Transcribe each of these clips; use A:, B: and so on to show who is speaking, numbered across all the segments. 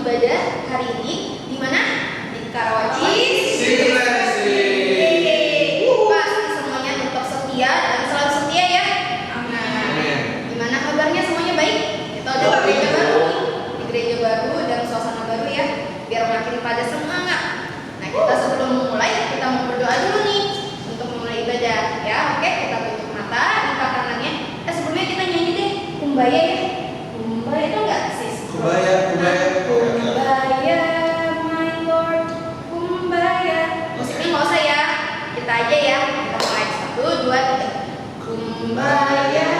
A: ibadah hari ini di mana? Di Karawaci
B: Sinergi.
A: Pasti semuanya tetap setia dan selalu setia ya.
B: Amin.
A: Gimana kabarnya, semuanya baik? Kita udah di gereja baru nih, di gereja baru dan suasana baru ya, biar makin pada semangat. Nah, kita sebelum memulai kita mau berdoa dulu nih untuk memulai ibadah ya. Oke, kita tutup mata, buka tangannya. Sebelumnya kita nyanyi deh Kumbaya ya. Kumbaya itu enggak sis?
B: Kumbaya.
A: Kumbaya, my Lord, Kumbaya. Musiknya nggak usah ya, kita aja ya. Kita mulai 1, 2, 3. Kumbaya,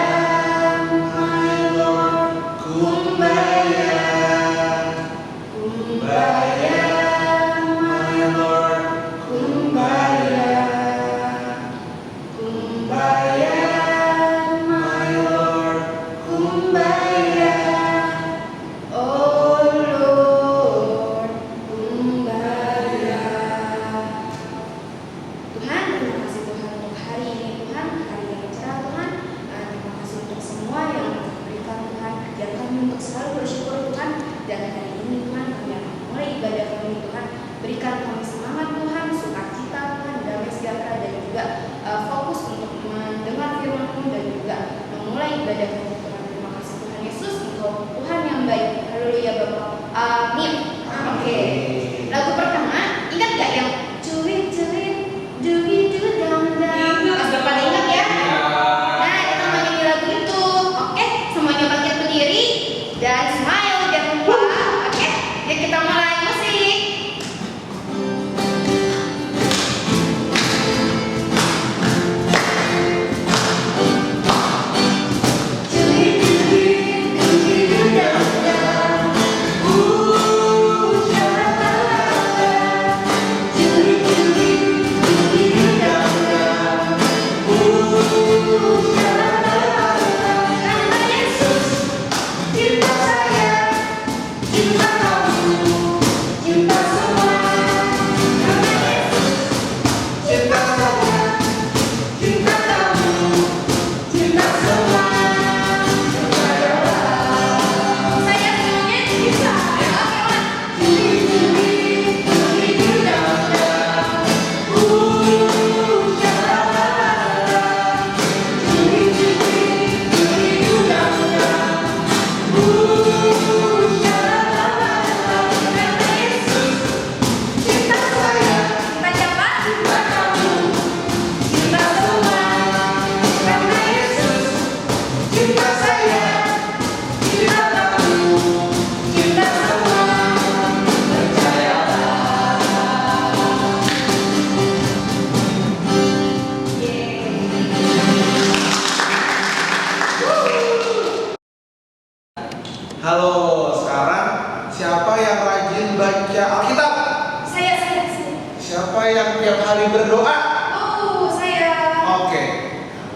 A: my Lord, Kumbaya. Kumbaya, my Lord, Kumbaya. Kumbaya, my Lord, Kumbaya. Oh Lord, Kumbaya. Tuhan, terima kasih Tuhan untuk hari ini Tuhan, hari yang cerah Tuhan. Terima kasih untuk semua yang Tuhan berikan Tuhan. Ajar kami untuk selalu bersyukur Tuhan. Dan hari ini Tuhan kami akan mulai ibadah kami Tuhan. Berikan kami semangat Tuhan, sukacita Tuhan, damai sejahtera dan juga fokus untuk mendengar firman-Mu dan juga memulai ibadah kami Tuhan. Terima kasih Tuhan Yesus, Engkau Tuhan yang baik. Haleluya Bapak. Amin. Oke. Lagu pertama, ingat gak yang cuit dugi dang dang? Pasti pada ingat ya? Nah, kita mau nyanyi lagu itu. Oke, semuanya bangkit berdiri dan smile jangan lupa. Oke, yuk kita mulai musik.
B: Halo, sekarang siapa yang rajin baca Alkitab?
A: Saya.
B: Siapa yang tiap hari berdoa?
A: Oh, saya.
B: Oke.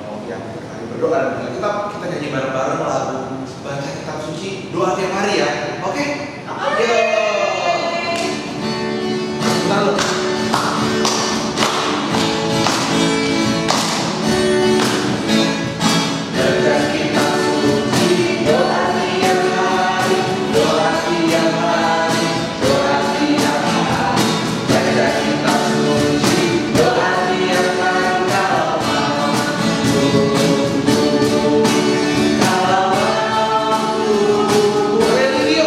B: Kalau yang tiap hari berdoa dan baca Alkitab, kita nyanyi bareng-bareng lagu baca kitab suci doa tiap hari ya. Oke? Ayo. Lalu. Haleluya.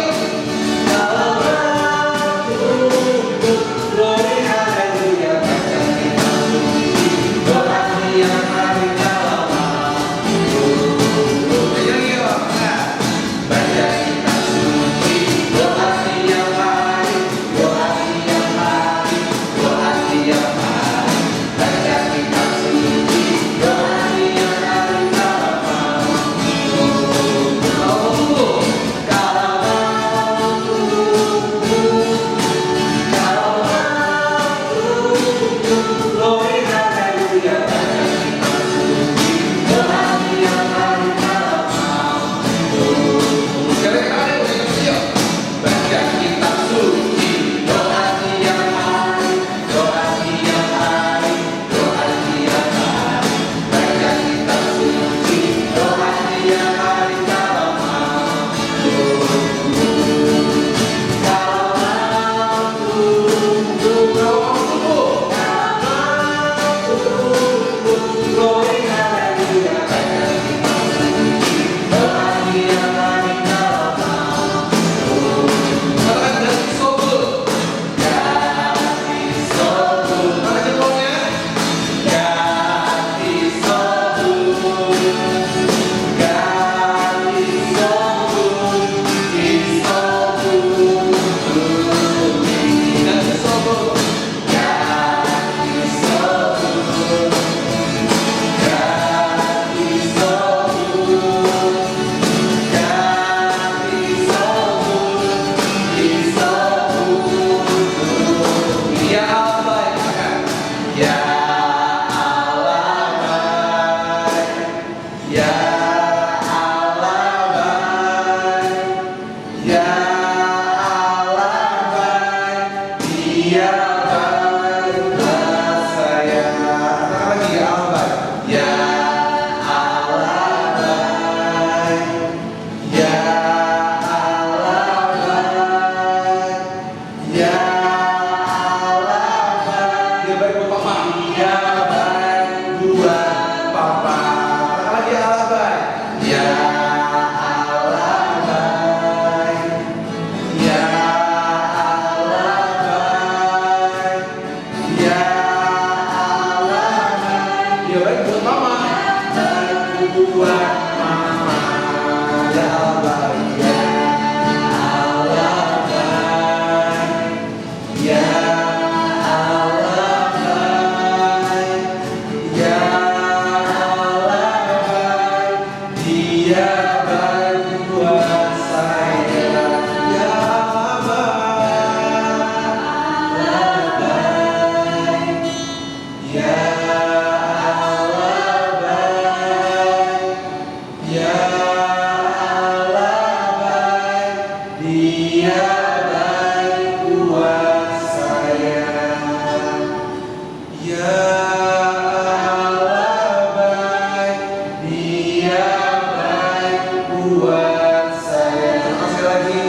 B: buat saya. Sekali lagi.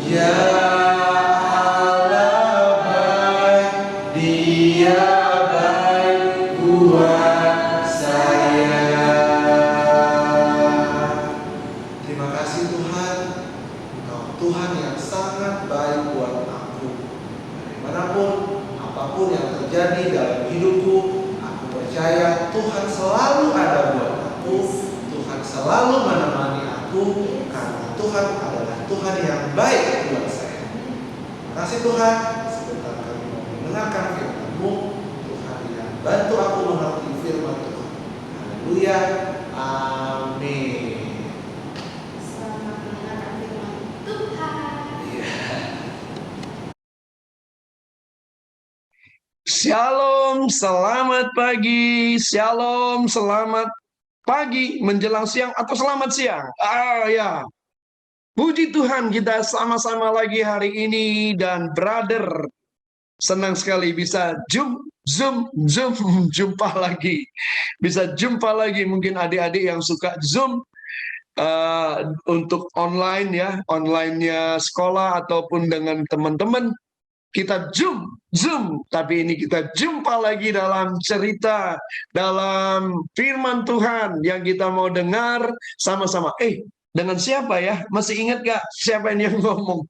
B: Ya Allah baik, Dia baik buat saya. Terima kasih Tuhan, Engkau Tuhan yang sangat baik buat aku. Dimanapun, apapun yang terjadi dalam hidupku, aku percaya Tuhan selalu ada buat aku. Tuhan selalu menemani aku, karena Tuhan adalah Tuhan yang baik buat saya. Terima kasih Tuhan, sebentar kami mau mendengarkan firman-Mu. Tuhan yang bantu aku mengerti firman Tuhan. Haleluya, amin.
A: Selamat mendengarkan firman Tuhan.
C: Shalom, selamat pagi. Shalom, selamat pagi menjelang siang atau selamat siang. Ya. Puji Tuhan, kita sama-sama lagi hari ini, dan brother senang sekali bisa jumpa lagi. Bisa jumpa lagi, mungkin adik-adik yang suka Zoom untuk online ya, online-nya sekolah ataupun dengan teman-teman. Kita Zoom, tapi ini kita jumpa lagi dalam cerita, dalam firman Tuhan yang kita mau dengar sama-sama. Dengan siapa ya? Masih ingat gak siapa ini yang ngomong?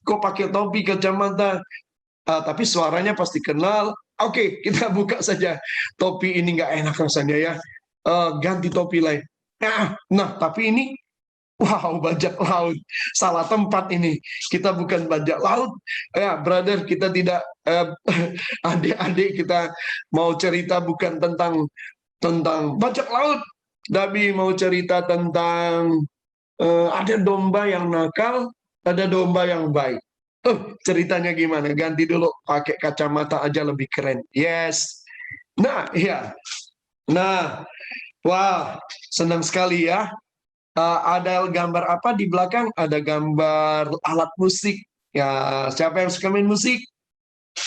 C: Kok pakai topi, kacamata? Tapi suaranya pasti kenal. Oke, kita buka saja. Topi ini nggak enak rasanya ya. Ganti topi lain. Nah, tapi ini wow, bajak laut. Salah tempat ini. Kita bukan bajak laut. Ya, brother, kita tidak adik-adik kita mau cerita bukan tentang bajak laut, tapi mau cerita tentang ada domba yang nakal, ada domba yang baik. Ceritanya gimana? Ganti dulu, pakai kacamata aja lebih keren. Yes. Nah, ya. Nah, wah, senang sekali ya. Ada gambar apa di belakang? Ada gambar alat musik. Ya, siapa yang suka main musik?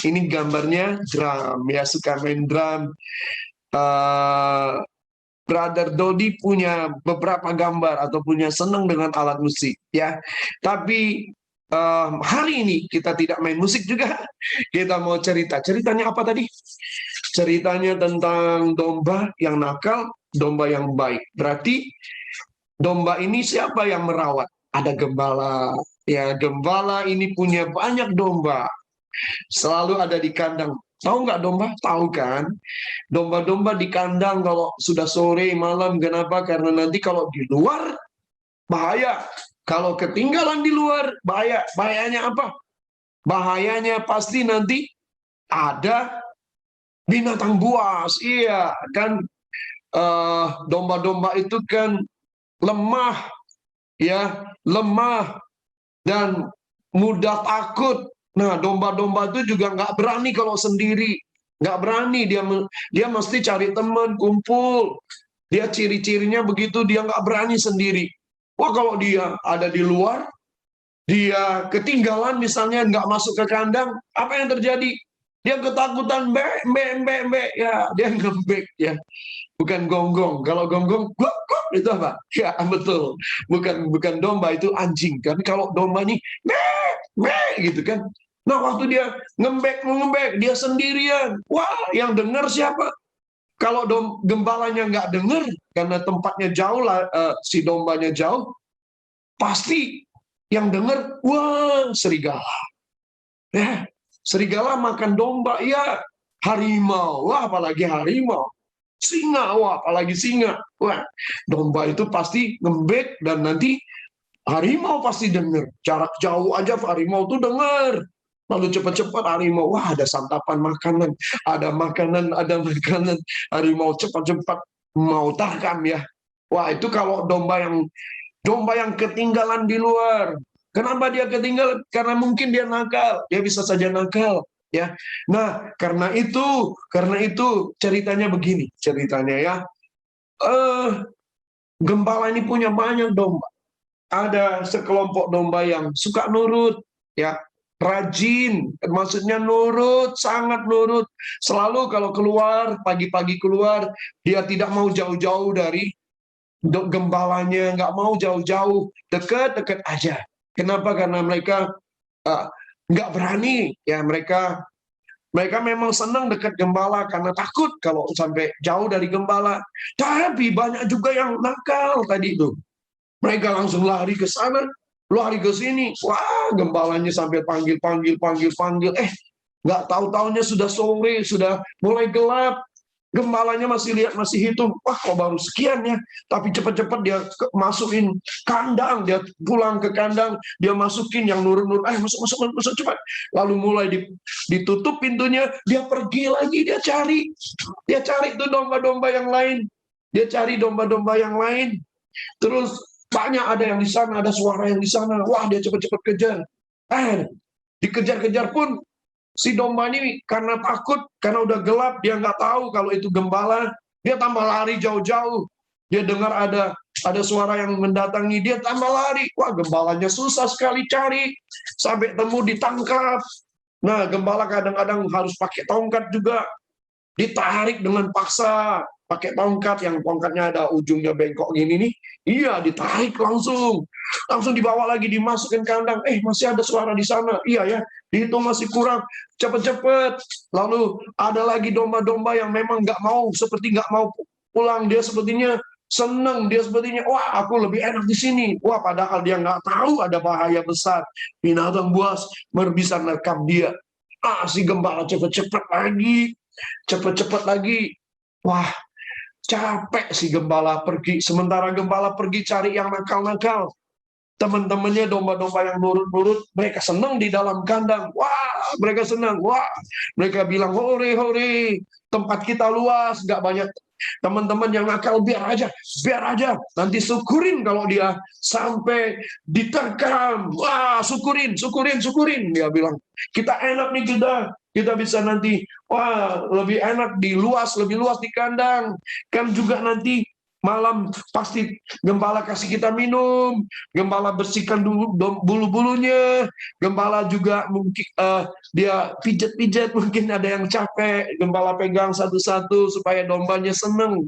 C: Ini gambarnya drum. Ya, suka main drum. Brother Dodi punya beberapa gambar atau punya senang dengan alat musik. Ya, tapi hari ini kita tidak main musik juga. Kita mau cerita. Ceritanya apa tadi? Ceritanya tentang domba yang nakal, domba yang baik. Berarti domba ini siapa yang merawat? Ada gembala. Ya, gembala ini punya banyak domba. Selalu ada di kandang. Tahu nggak domba? Tahu kan? Domba-domba di kandang kalau sudah sore, malam. Kenapa? Karena nanti kalau di luar, bahaya. Kalau ketinggalan di luar, bahaya. Bahayanya apa? Bahayanya pasti nanti ada binatang buas. Iya, kan? Domba-domba itu kan lemah, ya, lemah dan mudah takut. Nah, domba-domba itu juga nggak berani kalau sendiri, nggak berani, dia mesti cari teman, kumpul. Dia ciri-cirinya begitu, dia nggak berani sendiri. Wah, kalau dia ada di luar, dia ketinggalan misalnya nggak masuk ke kandang, apa yang terjadi? Dia ketakutan, ya, dia ngembek ya. Bukan gonggong. Kalau gonggong, gok, itu apa? Ya, betul. Bukan domba, itu anjing. Tapi kalau domba nih, gitu kan. Nah, waktu dia ngembek, dia sendirian. Wah, yang dengar siapa? Kalau gembalanya nggak dengar, karena tempatnya jauh lah, si dombanya jauh, pasti yang dengar, wah, serigala. Ya, serigala makan domba, ya. Harimau, wah, apalagi harimau. Singa, wah, apalagi singa. Wah, domba itu pasti ngembek, dan nanti harimau pasti dengar. Jarak jauh aja harimau tuh dengar. Lalu cepat-cepat harimau, wah, ada santapan makanan, ada makanan. Harimau cepat-cepat mau tarkam ya. Wah, itu kalau domba yang ketinggalan di luar. Kenapa dia ketinggalan? Karena mungkin dia nakal. Dia bisa saja nakal. Ya, nah karena itu ceritanya begini, ceritanya ya. Gembala ini punya banyak domba. Ada sekelompok domba yang suka nurut, ya, rajin, maksudnya nurut, sangat nurut. Selalu kalau keluar, pagi-pagi keluar, dia tidak mau jauh-jauh Gembalanya nggak mau jauh-jauh, dekat-dekat aja. Kenapa? Karena mereka nggak berani. Ya, mereka memang senang dekat gembala karena takut kalau sampai jauh dari gembala. Tapi banyak juga yang nakal tadi itu. Mereka langsung lari ke sana, lari ke sini. Wah, gembalanya sampai panggil. Nggak tahu-taunya sudah sore, sudah mulai gelap. Gembalanya masih lihat, masih hitung. Wah, kok baru sekian ya. Tapi cepat-cepat dia masukin kandang. Dia pulang ke kandang. Dia masukin yang nurun-nurun. Masuk cepat. Lalu mulai ditutup pintunya. Dia pergi lagi. Dia cari. Dia cari tuh domba-domba yang lain. Dia cari domba-domba yang lain. Terus banyak ada yang di sana. Ada suara yang di sana. Wah, dia cepat-cepat kejar. Dikejar-kejar pun si domba ini karena takut, karena udah gelap, dia nggak tahu kalau itu gembala, dia tambah lari jauh-jauh. Dia dengar ada suara yang mendatangi, dia tambah lari. Wah, gembalanya susah sekali cari, sampai temu ditangkap. Nah, gembala kadang-kadang harus pakai tongkat juga, ditarik dengan paksa, pakai tongkat yang tongkatnya ada ujungnya bengkok gini nih. Iya, ditarik langsung dibawa lagi, dimasukkan kandang. Masih ada suara di sana. Iya ya, dihitung masih kurang. Cepet-cepet. Lalu ada lagi domba-domba yang memang nggak mau pulang. Dia sepertinya senang. Dia sepertinya, wah, aku lebih enak di sini. Wah, padahal dia nggak tahu ada bahaya besar. Binatang buas bisa merekam dia. Si gembala cepet-cepet lagi. Wah, capek si gembala pergi. Sementara gembala pergi cari yang nakal-nakal. Teman-temannya domba-domba yang nurut-nurut, mereka senang di dalam kandang. Wah, mereka senang. Wah, mereka bilang, hore, hore, tempat kita luas, nggak banyak teman-teman yang nakal, biar aja. Nanti syukurin kalau dia sampai diterkam. Wah, syukurin. Dia bilang, kita enak nih kita bisa nanti, wah, lebih enak lebih luas di kandang. Kan juga nanti malam pasti gembala kasih kita minum, gembala bersihkan dulu bulu-bulunya, gembala juga mungkin dia pijat-pijat, mungkin ada yang capek, gembala pegang satu-satu supaya dombanya seneng,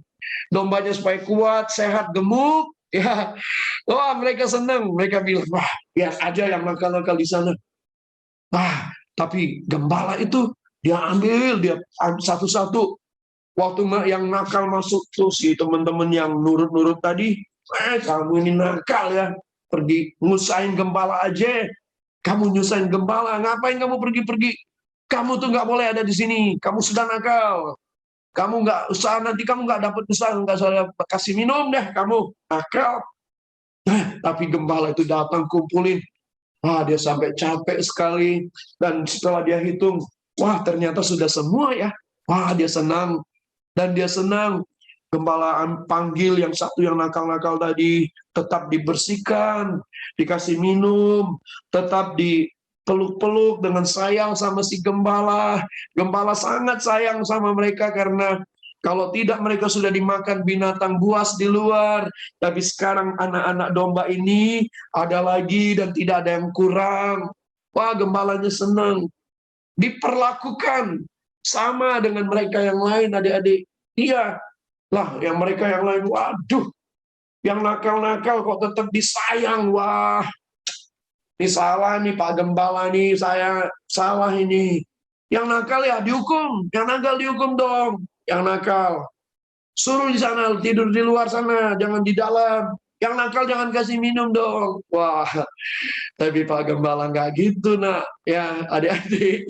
C: dombanya supaya kuat, sehat, gemuk, ya. Wah, mereka seneng, mereka bilang, wah, biar aja yang nakal-nakal di sana. Tapi gembala itu dia ambil satu-satu. Waktu yang nakal masuk tuh si teman-teman yang nurut-nurut tadi, kamu ini nakal ya, pergi ngusain gembala aja. Kamu nyusahin gembala, ngapain kamu pergi-pergi? Kamu tuh nggak boleh ada di sini, kamu sudah nakal. Kamu nggak usah, nanti kamu nggak dapat usaha, nggak usah kasih minum deh, kamu nakal. Tapi gembala itu datang kumpulin. Dia sampai capek sekali. Dan setelah dia hitung, wah, ternyata sudah semua ya. Wah, dia senang. Dan dia senang. Gembala panggil yang satu yang nakal-nakal tadi, tetap dibersihkan, dikasih minum, tetap dipeluk-peluk dengan sayang sama si gembala. Gembala sangat sayang sama mereka karena kalau tidak mereka sudah dimakan binatang buas di luar. Tapi sekarang anak-anak domba ini ada lagi dan tidak ada yang kurang. Wah, gembalanya senang. Diperlakukan sama dengan mereka yang lain, adik-adik. Iya lah, yang mereka yang lain, waduh, yang nakal-nakal kok tetap disayang. Wah, ini salah nih Pak Gembala nih, saya salah ini. Yang nakal ya dihukum, yang nakal dihukum dong. Yang nakal suruh di sana, tidur di luar sana, jangan di dalam. Yang nakal jangan kasih minum dong. Wah, tapi Pak Gembala nggak gitu, nak. Ya, adik-adik.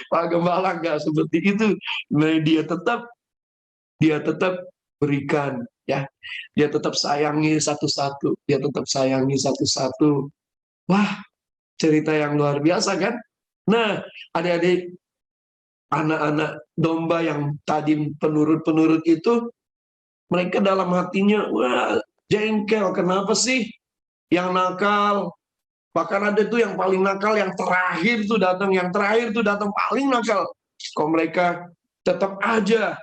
C: Pak Gembala nggak seperti itu. Nah, dia tetap berikan, ya. Dia tetap sayangi satu-satu. Wah, cerita yang luar biasa kan? Nah, adik-adik, anak-anak domba yang tadi penurut-penurut itu, mereka dalam hatinya, wah, jengkel. Kenapa sih yang nakal? Bahkan ada tuh yang paling nakal, yang terakhir tuh datang paling nakal. Kok mereka tetap aja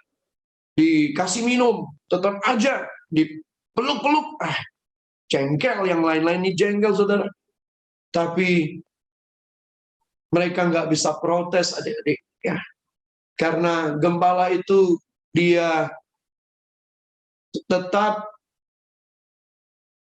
C: dikasih minum, tetap aja dipeluk-peluk. Jengkel, yang lain-lain ini jengkel, saudara. Tapi mereka nggak bisa protes, adik-adik, ya. Karena gembala itu dia tetap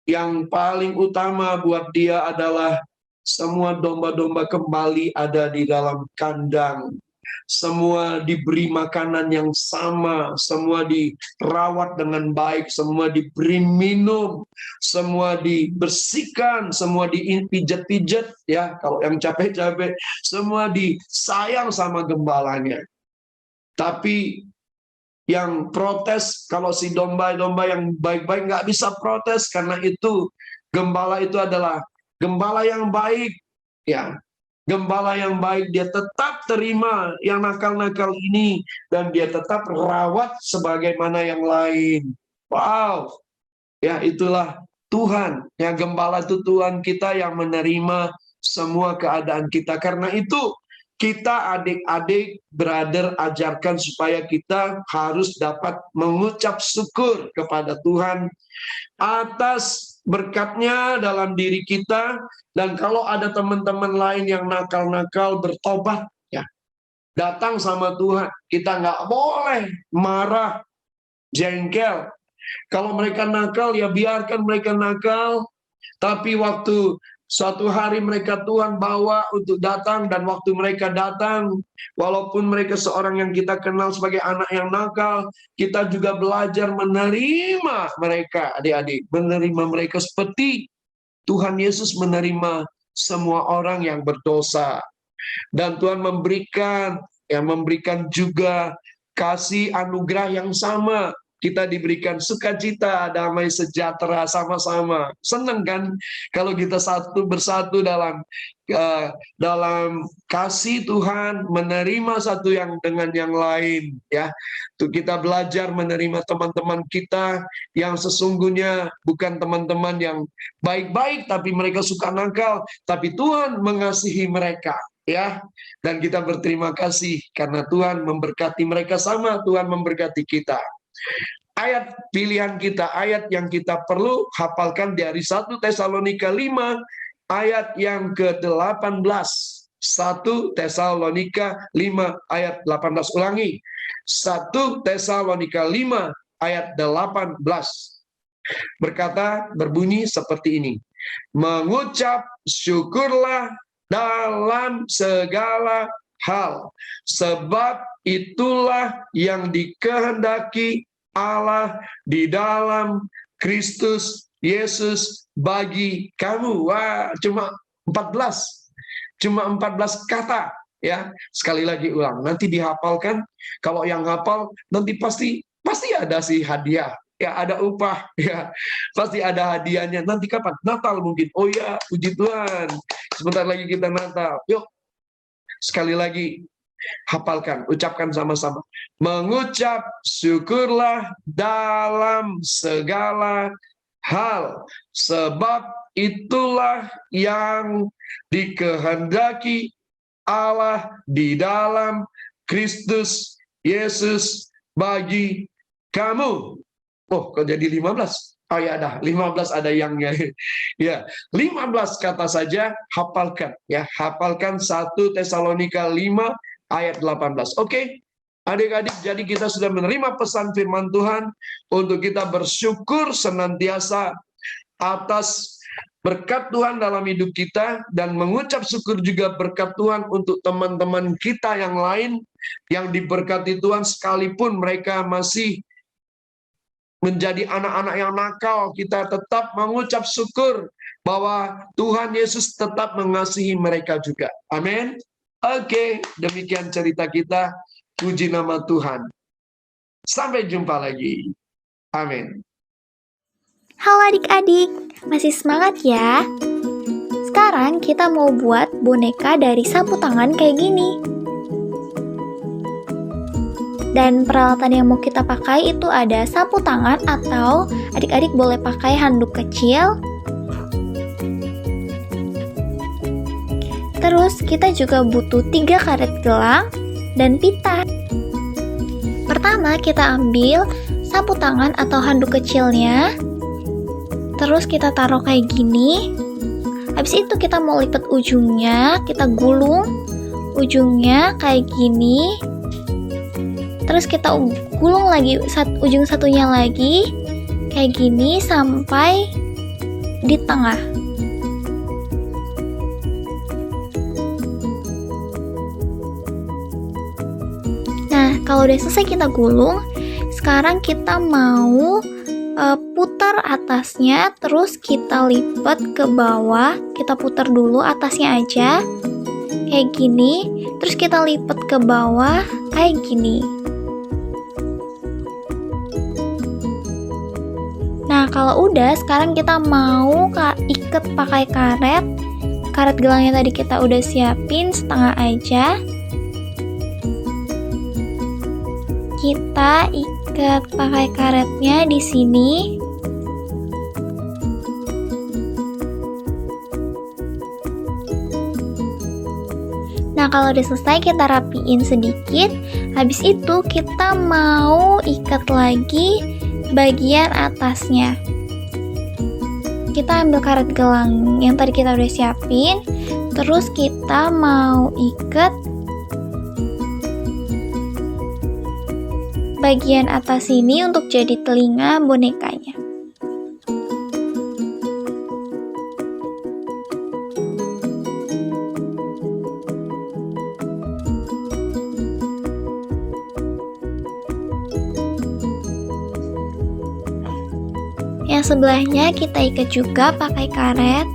C: Yang paling utama buat dia adalah semua domba-domba kembali ada di dalam kandang. Semua diberi makanan yang sama, semua dirawat dengan baik, semua diberi minum, semua dibersihkan, semua dipijat-pijat, ya, kalau yang capek-capek, semua disayang sama gembalanya. Tapi yang protes, kalau si domba-domba yang baik-baik nggak bisa protes, karena itu gembala itu adalah gembala yang baik, ya. Gembala yang baik, dia tetap terima yang nakal-nakal ini, dan dia tetap rawat sebagaimana yang lain. Wow, ya itulah Tuhan. Ya, gembala itu Tuhan kita yang menerima semua keadaan kita. Karena itu kita adik-adik, brother, ajarkan supaya kita harus dapat mengucap syukur kepada Tuhan atas berkatnya dalam diri kita. Dan kalau ada teman-teman lain yang nakal-nakal, bertobat, ya, datang sama Tuhan. Kita nggak boleh marah, jengkel. Kalau mereka nakal, ya biarkan mereka nakal. Tapi waktu suatu hari mereka Tuhan bawa untuk datang, dan waktu mereka datang, walaupun mereka seorang yang kita kenal sebagai anak yang nakal, kita juga belajar menerima mereka, adik-adik. Menerima mereka seperti Tuhan Yesus menerima semua orang yang berdosa. Dan Tuhan memberikan juga kasih anugerah yang sama. Kita diberikan sukacita, damai sejahtera sama-sama. Senang kan kalau kita bersatu dalam kasih Tuhan, menerima satu yang dengan yang lain, ya. Tuh kita belajar menerima teman-teman kita yang sesungguhnya bukan teman-teman yang baik-baik, tapi mereka suka nakal, tapi Tuhan mengasihi mereka, ya. Dan kita berterima kasih karena Tuhan memberkati mereka sama Tuhan memberkati kita. Ayat pilihan kita, ayat yang kita perlu hafalkan dari 1 Tesalonika 5 ayat yang ke-18. 1 Tesalonika 5 ayat 18. Ulangi. 1 Tesalonika 5 ayat 18. Berbunyi seperti ini. Mengucap syukurlah dalam segala hal, sebab itulah yang dikehendaki Allah di dalam Kristus Yesus bagi kamu. Wah, cuma 14 kata, ya. Sekali lagi ulang, nanti dihafalkan. Kalau yang hafal nanti pasti ada sih hadiah, ya, ada upah, ya, pasti ada hadiahnya. Nanti kapan? Natal mungkin. Oh ya, puji Tuhan, sebentar lagi kita Natal. Yuk, sekali lagi hafalkan, ucapkan sama-sama. Mengucap syukurlah dalam segala hal, sebab itulah yang dikehendaki Allah di dalam Kristus Yesus bagi kamu. Oh, kok jadi 15? Oh ya, dah 15 ada yangnya. Ya, 15 kata saja hafalkan, ya. Hafalkan 1 Tesalonika 5 ayat 18. Oke. Adik-adik, jadi kita sudah menerima pesan firman Tuhan untuk kita bersyukur senantiasa atas berkat Tuhan dalam hidup kita, dan mengucap syukur juga berkat Tuhan untuk teman-teman kita yang lain yang diberkati Tuhan sekalipun mereka masih menjadi anak-anak yang nakal. Kita tetap mengucap syukur bahwa Tuhan Yesus tetap mengasihi mereka juga. Amin. Oke, demikian cerita kita. Puji nama Tuhan. Sampai jumpa lagi. Amin.
D: Halo adik-adik, masih semangat ya? Sekarang kita mau buat boneka dari sapu tangan kayak gini. Dan peralatan yang mau kita pakai itu ada sapu tangan, atau adik-adik boleh pakai handuk kecil. Terus kita juga butuh 3 karet gelang dan pita. Pertama kita ambil sapu tangan atau handuk kecilnya. Terus kita taruh kayak gini. Habis itu kita mau lipat ujungnya, kita gulung ujungnya kayak gini. Terus kita gulung lagi ujung satunya lagi kayak gini sampai di tengah. Nah, kalau udah selesai kita gulung, sekarang kita mau putar atasnya, terus kita lipat ke bawah. Kita putar dulu atasnya aja, kayak gini. Terus kita lipat ke bawah, kayak gini. Nah, kalau udah, sekarang kita mau ikat pakai karet. Karet gelangnya tadi kita udah siapin setengah aja. Kita ikat pakai karetnya di sini. Nah, kalau udah selesai kita rapiin sedikit. Habis itu kita mau ikat lagi bagian atasnya. Kita ambil karet gelang yang tadi kita udah siapin. Terus kita mau ikat bagian atas ini untuk jadi telinga bonekanya. Yang sebelahnya kita ikat juga pakai karet.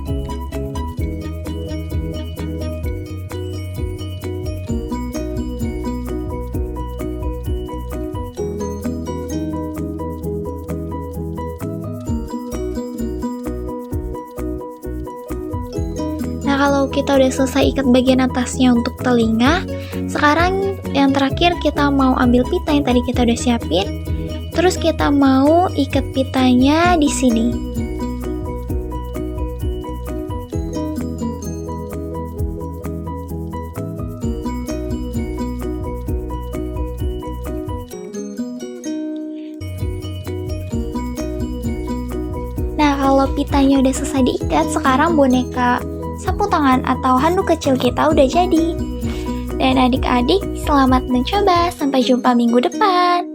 D: Nah, kalau kita udah selesai ikat bagian atasnya untuk telinga, sekarang yang terakhir kita mau ambil pita yang tadi kita udah siapin. Terus kita mau ikat pitanya di sini. Nah, kalau pitanya udah selesai diikat, sekarang boneka sapu tangan atau handuk kecil kita udah jadi. Dan adik-adik, selamat mencoba. Sampai jumpa minggu depan.